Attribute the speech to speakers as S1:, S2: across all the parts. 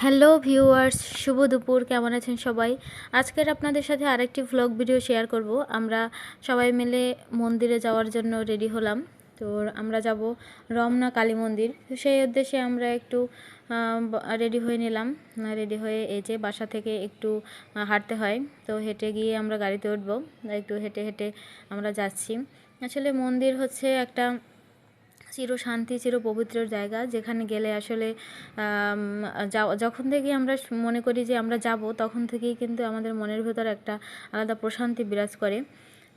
S1: Hello viewers, শুভ দুপুর। কেমন আছেন সবাই? আজকের আপনাদের সাথে আরেকটি ভ্লগ ভিডিও শেয়ার করব। আমরা সবাই মিলে মন্দিরে যাওয়ার জন্য রেডি হলাম। তো আমরা যাব রমনা কালী মন্দির। তো সেই উদ্দেশ্যে আমরা একটু রেডি হয়ে নিলাম। রেডি হয়ে এই যে বাসা থেকে একটু হাঁটতে হয়, তো হেঁটে গিয়ে আমরা গাড়িতে উঠবো। একটু হেঁটে হেঁটে আমরা যাচ্ছি। আসলে মন্দির হচ্ছে একটা চির শান্তি, চির পবিত্র জায়গা, যেখানে গেলে আসলে যখন থেকে আমরা মনে করি যে আমরা যাব, তখন থেকেই কিন্তু আমাদের মনের ভেতর একটা আলাদা প্রশান্তি বিরাজ করে।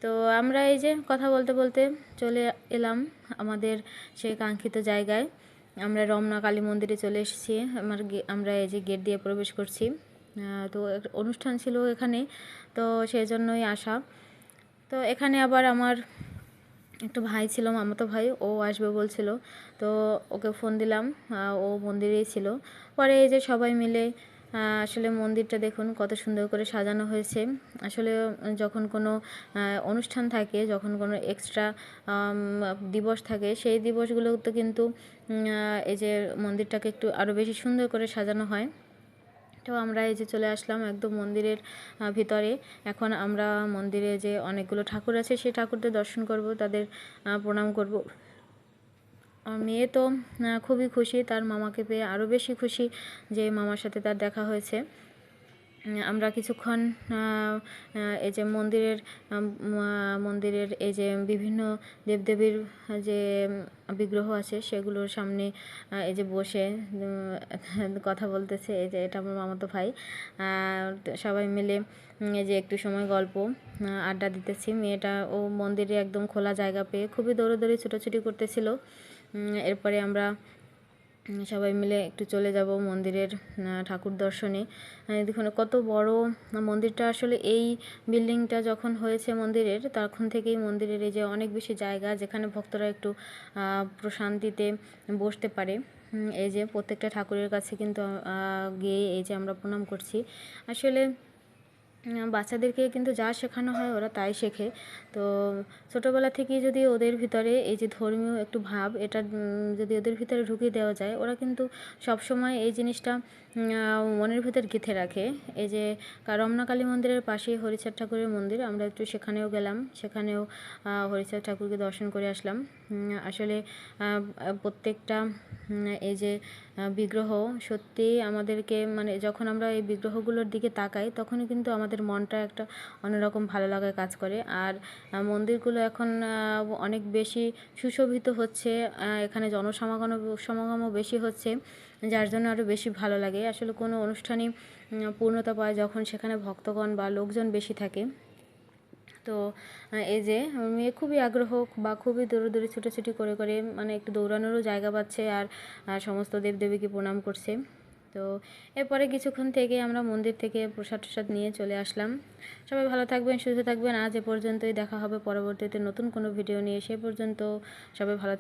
S1: তো আমরা এই যে কথা বলতে বলতে চলে এলাম আমাদের সেই কাঙ্ক্ষিত জায়গায়। আমরা রমনা কালী মন্দিরে চলে এসেছি। আমরা এই যে গেট দিয়ে প্রবেশ করছি। তো অনুষ্ঠান ছিল এখানে, তো সেই জন্যই আসা। তো এখানে আবার আমার একটা ভাই ছিল, মামাতো ভাই, ও আসবে বলছিল। তো ওকে ফোন দিলাম, ও মন্দিরেই ছিল। পরে এই যে সবাই মিলে আসলে মন্দিরটা দেখুন কত সুন্দর করে সাজানো হয়েছে। আসলে যখন কোনো অনুষ্ঠান থাকে, যখন কোনো এক্সট্রা দিবস থাকে, সেই দিবসগুলোতে কিন্তু এই যে মন্দিরটাকে একটু আরও বেশি সুন্দর করে সাজানো হয়। তো আমরা এই যে চলে আসলাম একদম মন্দিরের ভিতরে। এখন আমরা মন্দিরে যে অনেকগুলো ঠাকুর আছে, সেই ঠাকুরদের দর্শন করব, তাদের প্রণাম করব। মেয়ে তো খুবই খুশি, তার মামাকে পেয়ে আরও বেশি খুশি যে মামার সাথে তার দেখা হয়েছে। আমরা কিছুক্ষণ এই যে মন্দিরের এই যে বিভিন্ন দেবদেবীর যে বিগ্রহ আছে, সেগুলোর সামনে এই যে বসে কথা বলতেছে। এই যে এটা আমার মামাতো ভাই। সবাই মিলে এই যে একটু সময় গল্প আড্ডা দিতেছি। মেয়েটা ও মন্দিরে একদম খোলা জায়গা পেয়ে খুবই দৌড়াদৌড়ি ছোটাছুটি করতেছিল। এরপরে আমরা সবাই মিলে একটু চলে যাব মন্দিরের ঠাকুর দর্শনে। দেখুন কত বড় মন্দিরটা। আসলে এই বিল্ডিংটা যখন হয়েছে মন্দিরের, তখন থেকেই মন্দিরের এই যে অনেক বেশি জায়গা, যেখানে ভক্তরা একটু প্রশান্তিতে বসতে পারে। এই যে প্রত্যেকটা ঠাকুরের কাছে কিন্তু গিয়ে এই যে আমরা প্রণাম করছি। আসলে বাচ্চাদেরকে কিন্তু যা শেখানো হয় ওরা তাই শেখে। তো ছোটোবেলা থেকেই যদি ওদের ভিতরে এই যে ধর্মীয় একটু ভাব, এটা যদি ওদের ভিতরে ঢুকিয়ে দেওয়া যায়, ওরা কিন্তু সবসময় এই জিনিসটা মনের ভিতর গেঁথে রাখে। এই যে রমনা কালী মন্দিরের পাশেই হরিচাঁদ ঠাকুরের মন্দির, আমরা একটু সেখানেও গেলাম। সেখানেও হরিচাঁদ ঠাকুরকে দর্শন করে আসলাম। আসলে প্রত্যেকটা এই যে বিগ্রহ সত্যি আমাদেরকে, মানে যখন আমরা এই বিগ্রহগুলোর দিকে তাকাই, তখনই কিন্তু আমাদের মনটা একটা অন্যরকম ভালো লাগায় কাজ করে। আর মন্দিরগুলো এখন অনেক বেশি সুশোভিত হচ্ছে। এখানে সমাগমও বেশি হচ্ছে, যার জন্য আরও বেশি ভালো লাগে। আসলে কোনো অনুষ্ঠানই পূর্ণতা পায় যখন সেখানে ভক্তগণ বা লোকজন বেশি থাকে। তো এই যে মেয়ে খুবই আগ্রহ বা খুবই দৌড়াদৌড়ি ছুটোছুটি করে করে মানে একটু দৌড়ানোরও জায়গা পাচ্ছে, আর সমস্ত দেবদেবীকে প্রণাম করছে। তো এরপরে কিছুক্ষণ থেকে আমরা মন্দির থেকে প্রসাদ টসাদ নিয়ে চলে আসলাম। সবাই ভালো থাকবেন, সুস্থ থাকবেন। আজ এ পর্যন্তই। দেখা হবে পরবর্তীতে নতুন কোনো ভিডিও নিয়ে। সে পর্যন্ত সবাই ভালো থাকবেন।